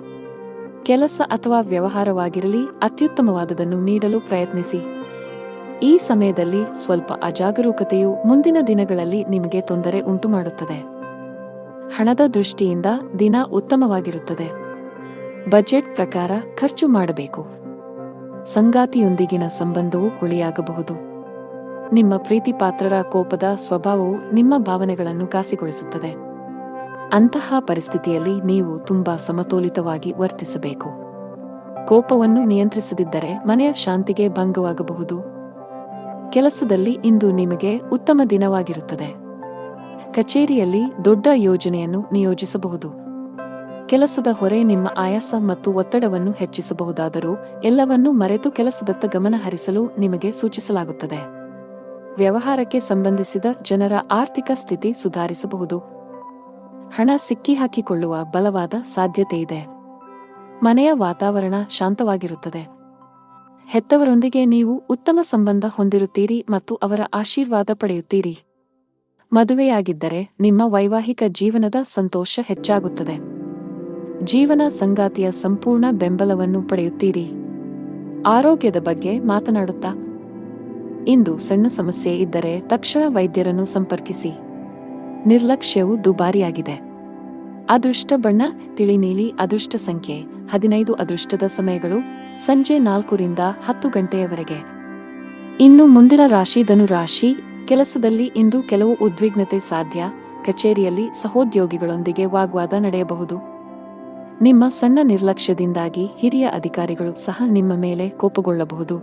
ಕೆಲಸ ಅಥವಾ ವ್ಯವಹಾರವಾಗಿರಲಿ ಅತ್ಯುತ್ತಮವಾದದನ್ನು ನೀಡಲು ಪ್ರಯತ್ನಿಸಿ. ಈ ಸಮಯದಲ್ಲಿ ಸ್ವಲ್ಪ ಅಜಾಗರೂಕತೆಯು ಮುಂದಿನ ದಿನಗಳಲ್ಲಿ ನಿಮಗೆ ತೊಂದರೆ ಉಂಟುಮಾಡುತ್ತದೆ. ಹಣದ ದೃಷ್ಟಿಯಿಂದ ದಿನ ಉತ್ತಮವಾಗಿರುತ್ತದೆ. ಬಜೆಟ್ ಪ್ರಕಾರ ಖರ್ಚು ಮಾಡಬೇಕು. ಸಂಗಾತಿಯೊಂದಿಗಿನ ಸಂಬಂಧವು ಹುಳಿಯಾಗಬಹುದು. ನಿಮ್ಮ ಪ್ರೀತಿಪಾತ್ರರ ಕೋಪದ ಸ್ವಭಾವವು ನಿಮ್ಮ ಭಾವನೆಗಳನ್ನು ಘಾಸಿಗೊಳಿಸುತ್ತದೆ. ಅಂತಹ ಪರಿಸ್ಥಿತಿಯಲ್ಲಿ ನೀವು ತುಂಬಾ ಸಮತೋಲಿತವಾಗಿ ವರ್ತಿಸಬೇಕು. ಕೋಪವನ್ನು ನಿಯಂತ್ರಿಸದಿದ್ದರೆ ಮನೆಯ ಶಾಂತಿಗೆ ಭಂಗವಾಗಬಹುದು. ಕೆಲಸದಲ್ಲಿ ಇಂದು ನಿಮಗೆ ಉತ್ತಮ ದಿನವಾಗಿರುತ್ತದೆ. ಕಚೇರಿಯಲ್ಲಿ ದೊಡ್ಡ ಯೋಜನೆಯನ್ನು ನಿಯೋಜಿಸಬಹುದು. ಕೆಲಸದ ಹೊರೆ ನಿಮ್ಮ ಆಯಾಸ ಮತ್ತು ಒತ್ತಡವನ್ನು ಹೆಚ್ಚಿಸಬಹುದಾದರೂ ಎಲ್ಲವನ್ನೂ ಮರೆತು ಕೆಲಸದತ್ತ ಗಮನ ಹರಿಸಲು ನಿಮಗೆ ಸೂಚಿಸಲಾಗುತ್ತದೆ. ವ್ಯವಹಾರಕ್ಕೆ ಸಂಬಂಧಿಸಿದ ಜನರ ಆರ್ಥಿಕ ಸ್ಥಿತಿ ಸುಧಾರಿಸಬಹುದು. ಹಣ ಸಿಕ್ಕಿಹಾಕಿಕೊಳ್ಳುವ ಬಲವಾದ ಸಾಧ್ಯತೆಯಿದೆ. ಮನೆಯ ವಾತಾವರಣ ಶಾಂತವಾಗಿರುತ್ತದೆ. ಹೆತ್ತವರೊಂದಿಗೆ ನೀವು ಉತ್ತಮ ಸಂಬಂಧ ಹೊಂದಿರುತ್ತೀರಿ ಮತ್ತು ಅವರ ಆಶೀರ್ವಾದ ಪಡೆಯುತ್ತೀರಿ. ಮದುವೆಯಾಗಿದ್ದರೆ ನಿಮ್ಮ ವೈವಾಹಿಕ ಜೀವನದ ಸಂತೋಷ ಹೆಚ್ಚಾಗುತ್ತದೆ. ಜೀವನ ಸಂಗಾತಿಯ ಸಂಪೂರ್ಣ ಬೆಂಬಲವನ್ನು ಪಡೆಯುತ್ತೀರಿ. ಆರೋಗ್ಯದ ಬಗ್ಗೆ ಮಾತನಾಡುತ್ತಾ, ಇಂದು ಸಣ್ಣ ಸಮಸ್ಯೆ ಇದ್ದರೆ ತಕ್ಷಣ ವೈದ್ಯರನ್ನು ಸಂಪರ್ಕಿಸಿ. ನಿರ್ಲಕ್ಷ್ಯವು ದುಬಾರಿಯಾಗಿದೆ. ಅದೃಷ್ಟ ಬಣ್ಣ ತಿಳಿ ನೀಲಿ. ಅದೃಷ್ಟ ಸಂಖ್ಯೆ 15. ಅದೃಷ್ಟದ ಸಮಯಗಳು ಸಂಜೆ 4ರಿಂದ 10 ಗಂಟೆಯವರೆಗೆ. ಇನ್ನು ಮುಂದಿನ ರಾಶಿ ಧನು ರಾಶಿ. ಕೆಲಸದಲ್ಲಿ ಇಂದು ಕೆಲವು ಉದ್ವಿಗ್ನತೆ ಸಾಧ್ಯ. ಕಚೇರಿಯಲ್ಲಿ ಸಹೋದ್ಯೋಗಿಗಳೊಂದಿಗೆ ವಾಗ್ವಾದ ನಡೆಯಬಹುದು. ನಿಮ್ಮ ಸಣ್ಣ ನಿರ್ಲಕ್ಷ್ಯದಿಂದಾಗಿ ಹಿರಿಯ ಅಧಿಕಾರಿಗಳು ಸಹ ನಿಮ್ಮ ಮೇಲೆ ಕೋಪಗೊಳ್ಳಬಹುದು.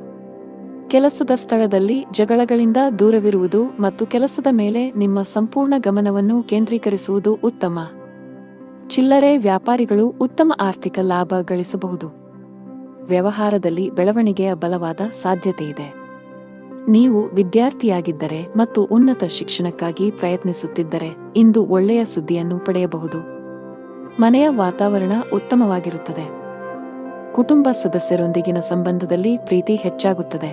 ಕೆಲಸದ ಸ್ಥಳದಲ್ಲಿ ಜಗಳಗಳಿಂದ ದೂರವಿರುವುದು ಮತ್ತು ಕೆಲಸದ ಮೇಲೆ ನಿಮ್ಮ ಸಂಪೂರ್ಣ ಗಮನವನ್ನು ಕೇಂದ್ರೀಕರಿಸುವುದು ಉತ್ತಮ. ಚಿಲ್ಲರೆ ವ್ಯಾಪಾರಿಗಳು ಉತ್ತಮ ಆರ್ಥಿಕ ಲಾಭ ಗಳಿಸಬಹುದು. ವ್ಯವಹಾರದಲ್ಲಿ ಬೆಳವಣಿಗೆಯ ಬಲವಾದ ಸಾಧ್ಯತೆಯಿದೆ. ನೀವು ವಿದ್ಯಾರ್ಥಿಯಾಗಿದ್ದರೆ ಮತ್ತು ಉನ್ನತ ಶಿಕ್ಷಣಕ್ಕಾಗಿ ಪ್ರಯತ್ನಿಸುತ್ತಿದ್ದರೆ ಇಂದು ಒಳ್ಳೆಯ ಸುದ್ದಿಯನ್ನು ಪಡೆಯಬಹುದು. ಮನೆಯ ವಾತಾವರಣ ಉತ್ತಮವಾಗಿರುತ್ತದೆ. ಕುಟುಂಬ ಸದಸ್ಯರೊಂದಿಗಿನ ಸಂಬಂಧದಲ್ಲಿ ಪ್ರೀತಿ ಹೆಚ್ಚಾಗುತ್ತದೆ.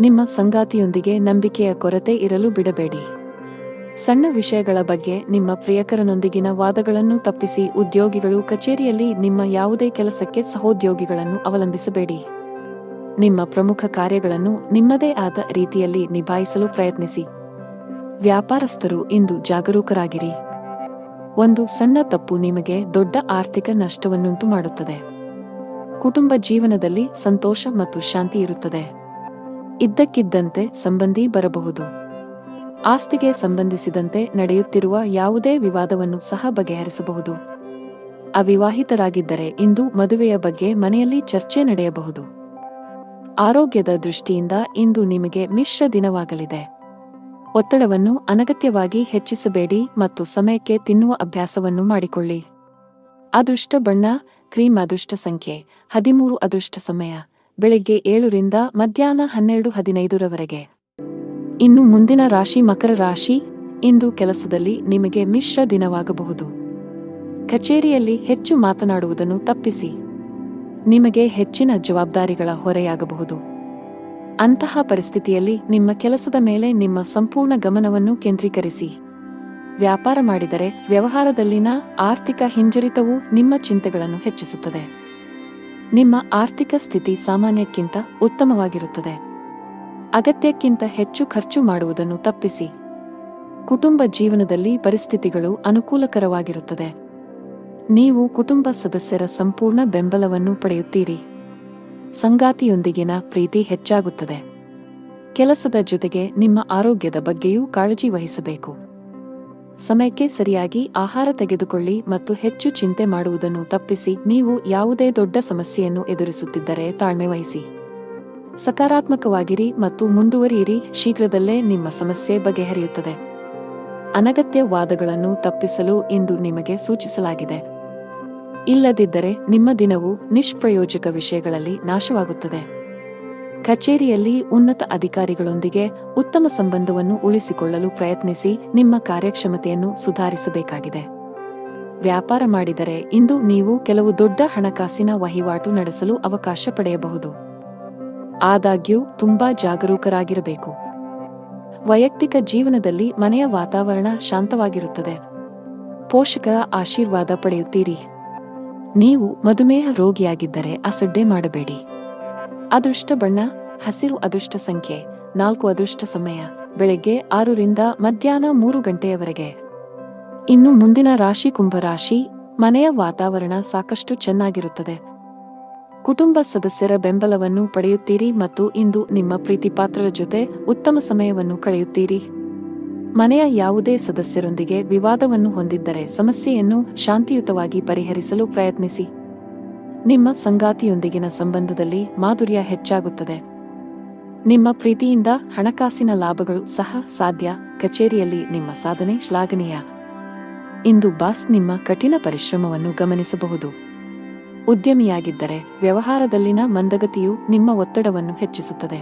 ನಿಮ್ಮ ಸಂಗಾತಿಯೊಂದಿಗೆ ನಂಬಿಕೆಯ ಕೊರತೆ ಇರಲು ಬಿಡಬೇಡಿ. ಸಣ್ಣ ವಿಷಯಗಳ ಬಗ್ಗೆ ನಿಮ್ಮ ಪ್ರಿಯಕರನೊಂದಿಗಿನ ವಾದಗಳನ್ನು ತಪ್ಪಿಸಿ. ಉದ್ಯೋಗಿಗಳು ಕಚೇರಿಯಲ್ಲಿ ನಿಮ್ಮ ಯಾವುದೇ ಕೆಲಸಕ್ಕೆ ಸಹೋದ್ಯೋಗಿಗಳನ್ನು ಅವಲಂಬಿಸಬೇಡಿ. ನಿಮ್ಮ ಪ್ರಮುಖ ಕಾರ್ಯಗಳನ್ನು ನಿಮ್ಮದೇ ಆದ ರೀತಿಯಲ್ಲಿ ನಿಭಾಯಿಸಲು ಪ್ರಯತ್ನಿಸಿ. ವ್ಯಾಪಾರಸ್ಥರು ಇಂದು ಜಾಗರೂಕರಾಗಿರಿ. ಒಂದು ಸಣ್ಣ ತಪ್ಪು ನಿಮಗೆ ದೊಡ್ಡ ಆರ್ಥಿಕ ನಷ್ಟವನ್ನುಂಟು ಮಾಡುತ್ತದೆ. ಕುಟುಂಬ ಜೀವನದಲ್ಲಿ ಸಂತೋಷ ಮತ್ತು ಶಾಂತಿ ಇರುತ್ತದೆ. ಇದ್ದಕ್ಕಿದ್ದಂತೆ ಸಂಬಂಧಿ ಬರಬಹುದು. ಆಸ್ತಿಗೆ ಸಂಬಂಧಿಸಿದಂತೆ ನಡೆಯುತ್ತಿರುವ ಯಾವುದೇ ವಿವಾದವನ್ನು ಸಹ ಬಗೆಹರಿಸಬಹುದು. ಅವಿವಾಹಿತರಾಗಿದ್ದರೆ ಇಂದು ಮದುವೆಯ ಬಗ್ಗೆ ಮನೆಯಲ್ಲಿ ಚರ್ಚೆ ನಡೆಯಬಹುದು. ಆರೋಗ್ಯದ ದೃಷ್ಟಿಯಿಂದ ಇಂದು ನಿಮಗೆ ಮಿಶ್ರ ದಿನವಾಗಲಿದೆ. ಒತ್ತಡವನ್ನು ಅನಗತ್ಯವಾಗಿ ಹೆಚ್ಚಿಸಬೇಡಿ ಮತ್ತು ಸಮಯಕ್ಕೆ ತಿನ್ನುವ ಅಭ್ಯಾಸವನ್ನು ಮಾಡಿಕೊಳ್ಳಿ. ಅದೃಷ್ಟ ಬಣ್ಣ ಕ್ರೀಮ್. ಅದೃಷ್ಟ ಸಂಖ್ಯೆ 13. ಅದೃಷ್ಟ ಸಮಯ ಬೆಳಿಗ್ಗೆ 7ರಿಂದ ಮಧ್ಯಾಹ್ನ 12:15ರವರೆಗೆ. ಇನ್ನು ಮುಂದಿನ ರಾಶಿ ಮಕರ ರಾಶಿ. ಇಂದು ಕೆಲಸದಲ್ಲಿ ನಿಮಗೆ ಮಿಶ್ರ ದಿನವಾಗಬಹುದು. ಕಚೇರಿಯಲ್ಲಿ ಹೆಚ್ಚು ಮಾತನಾಡುವುದನ್ನು ತಪ್ಪಿಸಿ. ನಿಮಗೆ ಹೆಚ್ಚಿನ ಜವಾಬ್ದಾರಿಗಳ ಹೊರೆಯಾಗಬಹುದು. ಅಂತಹ ಪರಿಸ್ಥಿತಿಯಲ್ಲಿ ನಿಮ್ಮ ಕೆಲಸದ ಮೇಲೆ ನಿಮ್ಮ ಸಂಪೂರ್ಣ ಗಮನವನ್ನು ಕೇಂದ್ರೀಕರಿಸಿ. ವ್ಯಾಪಾರ ಮಾಡಿದರೆ ವ್ಯವಹಾರದಲ್ಲಿನ ಆರ್ಥಿಕ ಹಿಂಜರಿತವು ನಿಮ್ಮ ಚಿಂತೆಗಳನ್ನು ಹೆಚ್ಚಿಸುತ್ತದೆ. ನಿಮ್ಮ ಆರ್ಥಿಕ ಸ್ಥಿತಿ ಸಾಮಾನ್ಯಕ್ಕಿಂತ ಉತ್ತಮವಾಗಿರುತ್ತದೆ. ಅಗತ್ಯಕ್ಕಿಂತ ಹೆಚ್ಚು ಖರ್ಚು ಮಾಡುವುದನ್ನು ತಪ್ಪಿಸಿ. ಕುಟುಂಬ ಜೀವನದಲ್ಲಿ ಪರಿಸ್ಥಿತಿಗಳು ಅನುಕೂಲಕರವಾಗಿರುತ್ತದೆ. ನೀವು ಕುಟುಂಬ ಸದಸ್ಯರ ಸಂಪೂರ್ಣ ಬೆಂಬಲವನ್ನು ಪಡೆಯುತ್ತೀರಿ. ಸಂಗಾತಿಯೊಂದಿಗಿನ ಪ್ರೀತಿ ಹೆಚ್ಚಾಗುತ್ತದೆ. ಕೆಲಸದ ಜೊತೆಗೆ ನಿಮ್ಮ ಆರೋಗ್ಯದ ಬಗ್ಗೆಯೂ ಕಾಳಜಿ ವಹಿಸಬೇಕು. ಸಮಯಕ್ಕೆ ಸರಿಯಾಗಿ ಆಹಾರ ತೆಗೆದುಕೊಳ್ಳಿ ಮತ್ತು ಹೆಚ್ಚು ಚಿಂತೆ ಮಾಡುವುದನ್ನು ತಪ್ಪಿಸಿ. ನೀವು ಯಾವುದೇ ದೊಡ್ಡ ಸಮಸ್ಯೆಯನ್ನು ಎದುರಿಸುತ್ತಿದ್ದರೆ ತಾಳ್ಮೆ ವಹಿಸಿ. ಸಕಾರಾತ್ಮಕವಾಗಿರಿ ಮತ್ತು ಮುಂದುವರಿಯಿರಿ. ಶೀಘ್ರದಲ್ಲೇ ನಿಮ್ಮ ಸಮಸ್ಯೆ ಬಗೆಹರಿಯುತ್ತದೆ. ಅನಗತ್ಯ ವಾದಗಳನ್ನು ತಪ್ಪಿಸಲು ಇಂದು ನಿಮಗೆ ಸೂಚಿಸಲಾಗಿದೆ. ಇಲ್ಲದಿದ್ದರೆ ನಿಮ್ಮ ದಿನವು ನಿಷ್ಪ್ರಯೋಜಕ ವಿಷಯಗಳಲ್ಲಿ ನಾಶವಾಗುತ್ತದೆ. ಕಚೇರಿಯಲ್ಲಿ ಉನ್ನತ ಅಧಿಕಾರಿಗಳೊಂದಿಗೆ ಉತ್ತಮ ಸಂಬಂಧವನ್ನು ಉಳಿಸಿಕೊಳ್ಳಲು ಪ್ರಯತ್ನಿಸಿ. ನಿಮ್ಮ ಕಾರ್ಯಕ್ಷಮತೆಯನ್ನು ಸುಧಾರಿಸಬೇಕಾಗಿದೆ. ವ್ಯಾಪಾರ ಮಾಡಿದರೆ ಇಂದು ನೀವು ಕೆಲವು ದೊಡ್ಡ ಹಣಕಾಸಿನ ವಹಿವಾಟು ನಡೆಸಲು ಅವಕಾಶ ಪಡೆಯಬಹುದು. ಆದಾಗ್ಯೂ ತುಂಬಾ ಜಾಗರೂಕರಾಗಿರಬೇಕು. ವೈಯಕ್ತಿಕ ಜೀವನದಲ್ಲಿ ಮನೆಯ ವಾತಾವರಣ ಶಾಂತವಾಗಿರುತ್ತದೆ. ಪೋಷಕರ ಆಶೀರ್ವಾದ ಪಡೆಯುತ್ತೀರಿ. ನೀವು ಮಧುಮೇಹ ರೋಗಿಯಾಗಿದ್ದರೆ ಅಸಡ್ಡೆ ಮಾಡಬೇಡಿ. ಅದೃಷ್ಟ ಬಣ್ಣ ಹಸಿರು. ಅದೃಷ್ಟ ಸಂಖ್ಯೆ 4. ಅದೃಷ್ಟ ಸಮಯ ಬೆಳಗ್ಗೆ 6ರಿಂದ ಮಧ್ಯಾಹ್ನ 3 ಗಂಟೆಯವರೆಗೆ. ಇನ್ನು ಮುಂದಿನ ರಾಶಿ ಕುಂಭರಾಶಿ. ಮನೆಯ ವಾತಾವರಣ ಸಾಕಷ್ಟು ಚೆನ್ನಾಗಿರುತ್ತದೆ. ಕುಟುಂಬ ಸದಸ್ಯರ ಬೆಂಬಲವನ್ನು ಪಡೆಯುತ್ತೀರಿ ಮತ್ತು ಇಂದು ನಿಮ್ಮ ಪ್ರೀತಿಪಾತ್ರರ ಜೊತೆ ಉತ್ತಮ ಸಮಯವನ್ನು ಕಳೆಯುತ್ತೀರಿ. ಮನೆಯ ಯಾವುದೇ ಸದಸ್ಯರೊಂದಿಗೆ ವಿವಾದವನ್ನು ಹೊಂದಿದ್ದರೆ ಸಮಸ್ಯೆಯನ್ನು ಶಾಂತಿಯುತವಾಗಿ ಪರಿಹರಿಸಲು ಪ್ರಯತ್ನಿಸಿ. ನಿಮ್ಮ ಸಂಗಾತಿಯೊಂದಿಗಿನ ಸಂಬಂಧದಲ್ಲಿ ಮಾಧುರ್ಯ ಹೆಚ್ಚಾಗುತ್ತದೆ. ನಿಮ್ಮ ಪ್ರೀತಿಯಿಂದ ಹಣಕಾಸಿನ ಲಾಭಗಳು ಸಹ ಸಾಧ್ಯ. ಕಚೇರಿಯಲ್ಲಿ ನಿಮ್ಮ ಸಾಧನೆ ಶ್ಲಾಘನೀಯ. ಇಂದು ಬಾಸ್ ನಿಮ್ಮ ಕಠಿಣ ಪರಿಶ್ರಮವನ್ನು ಗಮನಿಸಬಹುದು. ಉದ್ಯಮಿಯಾಗಿದ್ದರೆ ವ್ಯವಹಾರದಲ್ಲಿನ ಮಂದಗತಿಯು ನಿಮ್ಮ ಒತ್ತಡವನ್ನು ಹೆಚ್ಚಿಸುತ್ತದೆ.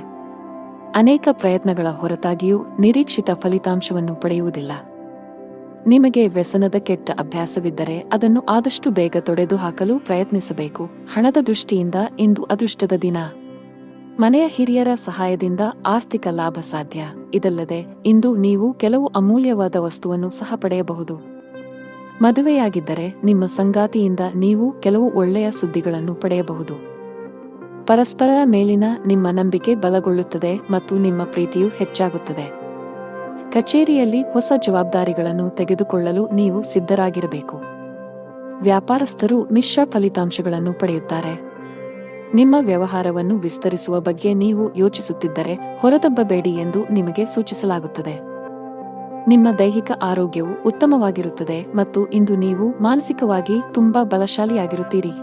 ಅನೇಕ ಪ್ರಯತ್ನಗಳ ಹೊರತಾಗಿಯೂ ನಿರೀಕ್ಷಿತ ಫಲಿತಾಂಶವನ್ನು ಪಡೆಯುವುದಿಲ್ಲ. ನಿಮಗೆ ವ್ಯಸನದ ಕೆಟ್ಟ ಅಭ್ಯಾಸವಿದ್ದರೆ ಅದನ್ನು ಆದಷ್ಟು ಬೇಗ ತೊಡೆದುಹಾಕಲು ಪ್ರಯತ್ನಿಸಬೇಕು. ಹಣದ ದೃಷ್ಟಿಯಿಂದ ಇಂದು ಅದೃಷ್ಟದ ದಿನ. ಮನೆಯ ಹಿರಿಯರ ಸಹಾಯದಿಂದ ಆರ್ಥಿಕ ಲಾಭ ಸಾಧ್ಯ. ಇದಲ್ಲದೆ ಇಂದು ನೀವು ಕೆಲವು ಅಮೂಲ್ಯವಾದ ವಸ್ತುವನ್ನು ಸಹ ಪಡೆಯಬಹುದು. ಮದುವೆಯಾಗಿದ್ದರೆ ನಿಮ್ಮ ಸಂಗಾತಿಯಿಂದ ನೀವು ಕೆಲವು ಒಳ್ಳೆಯ ಸುದ್ದಿಗಳನ್ನು ಪಡೆಯಬಹುದು. ಪರಸ್ಪರರ ಮೇಲಿನ ನಿಮ್ಮ ನಂಬಿಕೆ ಬಲಗೊಳ್ಳುತ್ತದೆ ಮತ್ತು ನಿಮ್ಮ ಪ್ರೀತಿಯು ಹೆಚ್ಚಾಗುತ್ತದೆ. ಕಚೇರಿಯಲ್ಲಿ ಹೊಸ ಜವಾಬ್ದಾರಿಗಳನ್ನು ತೆಗೆದುಕೊಳ್ಳಲು ನೀವು ಸಿದ್ಧರಾಗಿರಬೇಕು. ವ್ಯಾಪಾರಸ್ಥರು ಮಿಶ್ರ ಫಲಿತಾಂಶಗಳನ್ನು ಪಡೆಯುತ್ತಾರೆ. ನಿಮ್ಮ ವ್ಯವಹಾರವನ್ನು ವಿಸ್ತರಿಸುವ ಬಗ್ಗೆ ನೀವು ಯೋಚಿಸುತ್ತಿದ್ದರೆ ಹೊರದಬ್ಬಬೇಡಿ ಎಂದು ನಿಮಗೆ ಸೂಚಿಸಲಾಗುತ್ತದೆ. ನಿಮ್ಮ ದೈಹಿಕ ಆರೋಗ್ಯವು ಉತ್ತಮವಾಗಿರುತ್ತದೆ ಮತ್ತು ಇಂದು ನೀವು ಮಾನಸಿಕವಾಗಿ ತುಂಬಾ ಬಲಶಾಲಿಯಾಗಿರುತ್ತೀರಿ.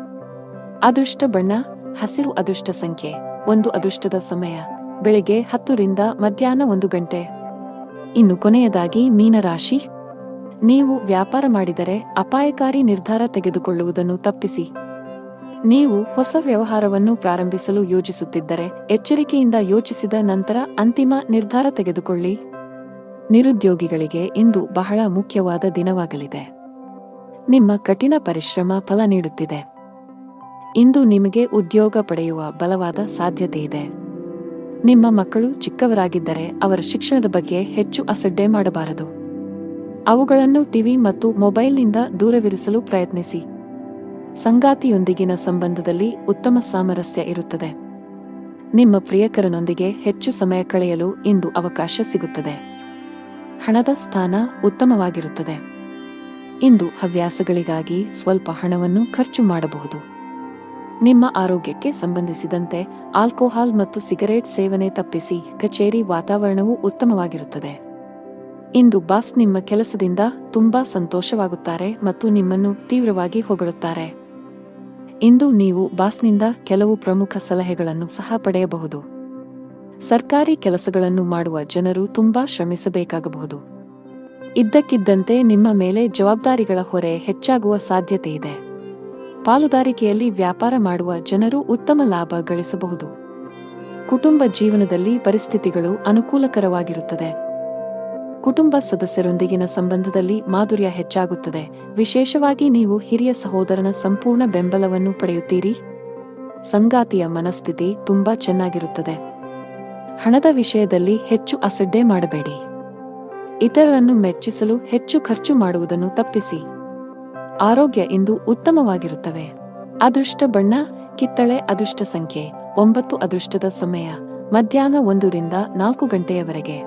ಅದೃಷ್ಟ ಬಣ್ಣ ಹಸಿರು. ಅದೃಷ್ಟ ಸಂಖ್ಯೆ 1. ಅದೃಷ್ಟದ ಸಮಯ ಬೆಳಿಗ್ಗೆ 10 ರಿಂದ ಮಧ್ಯಾಹ್ನ 1 ಗಂಟೆ. ಇನ್ನು ಕೊನೆಯದಾಗಿ ಮೀನರಾಶಿ. ನೀವು ವ್ಯಾಪಾರ ಮಾಡಿದರೆ ಅಪಾಯಕಾರಿ ನಿರ್ಧಾರ ತೆಗೆದುಕೊಳ್ಳುವುದನ್ನು ತಪ್ಪಿಸಿ. ನೀವು ಹೊಸ ವ್ಯವಹಾರವನ್ನು ಪ್ರಾರಂಭಿಸಲು ಯೋಜಿಸುತ್ತಿದ್ದರೆ ಎಚ್ಚರಿಕೆಯಿಂದ ಯೋಚಿಸಿದ ನಂತರ ಅಂತಿಮ ನಿರ್ಧಾರ ತೆಗೆದುಕೊಳ್ಳಿ. ನಿರುದ್ಯೋಗಿಗಳಿಗೆ ಇಂದು ಬಹಳ ಮುಖ್ಯವಾದ ದಿನವಾಗಲಿದೆ. ನಿಮ್ಮ ಕಠಿಣ ಪರಿಶ್ರಮ ಫಲ ನೀಡುತ್ತಿದೆ. ಇಂದು ನಿಮಗೆ ಉದ್ಯೋಗ ಪಡೆಯುವ ಬಲವಾದ ಸಾಧ್ಯತೆಯಿದೆ. ನಿಮ್ಮ ಮಕ್ಕಳು ಚಿಕ್ಕವರಾಗಿದ್ದರೆ ಅವರ ಶಿಕ್ಷಣದ ಬಗ್ಗೆ ಹೆಚ್ಚು ಅಸಡ್ಡೆ ಮಾಡಬಾರದು. ಅವುಗಳನ್ನು ಟಿವಿ ಮತ್ತು ಮೊಬೈಲ್ನಿಂದ ದೂರವಿರಿಸಲು ಪ್ರಯತ್ನಿಸಿ. ಸಂಗಾತಿಯೊಂದಿಗಿನ ಸಂಬಂಧದಲ್ಲಿ ಉತ್ತಮ ಸಾಮರಸ್ಯ ಇರುತ್ತದೆ. ನಿಮ್ಮ ಪ್ರಿಯಕರನೊಂದಿಗೆ ಹೆಚ್ಚು ಸಮಯ ಕಳೆಯಲು ಇಂದು ಅವಕಾಶ ಸಿಗುತ್ತದೆ. ಹಣದ ಸ್ಥಾನ ಉತ್ತಮವಾಗಿರುತ್ತದೆ. ಇಂದು ಹವ್ಯಾಸಗಳಿಗಾಗಿ ಸ್ವಲ್ಪ ಹಣವನ್ನು ಖರ್ಚು ಮಾಡಬಹುದು. ನಿಮ್ಮ ಆರೋಗ್ಯಕ್ಕೆ ಸಂಬಂಧಿಸಿದಂತೆ ಆಲ್ಕೋಹಾಲ್ ಮತ್ತು ಸಿಗರೇಟ್ ಸೇವನೆ ತಪ್ಪಿಸಿ. ಕಚೇರಿ ವಾತಾವರಣವು ಉತ್ತಮವಾಗಿರುತ್ತದೆ. ಇಂದು ಬಾಸ್ ನಿಮ್ಮ ಕೆಲಸದಿಂದ ತುಂಬಾ ಸಂತೋಷವಾಗುತ್ತಾರೆ ಮತ್ತು ನಿಮ್ಮನ್ನು ತೀವ್ರವಾಗಿ ಹೊಗಳುತ್ತಾರೆ. ಇಂದು ನೀವು ಬಾಸ್ನಿಂದ ಕೆಲವು ಪ್ರಮುಖ ಸಲಹೆಗಳನ್ನು ಸಹ ಪಡೆಯಬಹುದು. ಸರ್ಕಾರಿ ಕೆಲಸಗಳನ್ನು ಮಾಡುವ ಜನರು ತುಂಬಾ ಶ್ರಮಿಸಬೇಕಾಗಬಹುದು. ಇದ್ದಕ್ಕಿದ್ದಂತೆ ನಿಮ್ಮ ಮೇಲೆ ಜವಾಬ್ದಾರಿಗಳ ಹೊರೆ ಹೆಚ್ಚಾಗುವ ಸಾಧ್ಯತೆಯಿದೆ. ಪಾಲುದಾರಿಕೆಯಲ್ಲಿ ವ್ಯಾಪಾರ ಮಾಡುವ ಜನರು ಉತ್ತಮ ಲಾಭ ಗಳಿಸಬಹುದು. ಕುಟುಂಬ ಜೀವನದಲ್ಲಿ ಪರಿಸ್ಥಿತಿಗಳು ಅನುಕೂಲಕರವಾಗಿರುತ್ತದೆ. ಕುಟುಂಬ ಸದಸ್ಯರೊಂದಿಗಿನ ಸಂಬಂಧದಲ್ಲಿ ಮಾಧುರ್ಯ ಹೆಚ್ಚಾಗುತ್ತದೆ. ವಿಶೇಷವಾಗಿ ನೀವು ಹಿರಿಯ ಸಹೋದರನ ಸಂಪೂರ್ಣ ಬೆಂಬಲವನ್ನು ಪಡೆಯುತ್ತೀರಿ. ಸಂಗಾತಿಯ ಮನಸ್ಥಿತಿ ತುಂಬಾ ಚೆನ್ನಾಗಿರುತ್ತದೆ. ಹಣದ ವಿಷಯದಲ್ಲಿ ಹೆಚ್ಚು ಅಸಡ್ಡೆ ಮಾಡಬೇಡಿ. ಇತರರನ್ನು ಮೆಚ್ಚಿಸಲು ಹೆಚ್ಚು ಖರ್ಚು ಮಾಡುವುದನ್ನು ತಪ್ಪಿಸಿ. ಆರೋಗ್ಯ ಇಂದು ಉತ್ತಮವಾಗಿರುತ್ತವೆ. ಅದೃಷ್ಟ ಬಣ್ಣ ಕಿತ್ತಳೆ. ಅದೃಷ್ಟ ಸಂಖ್ಯೆ 9. ಅದೃಷ್ಟದ ಸಮಯ ಮಧ್ಯಾಹ್ನ 1 ರಿಂದ 4 ಗಂಟೆಯವರೆಗೆ.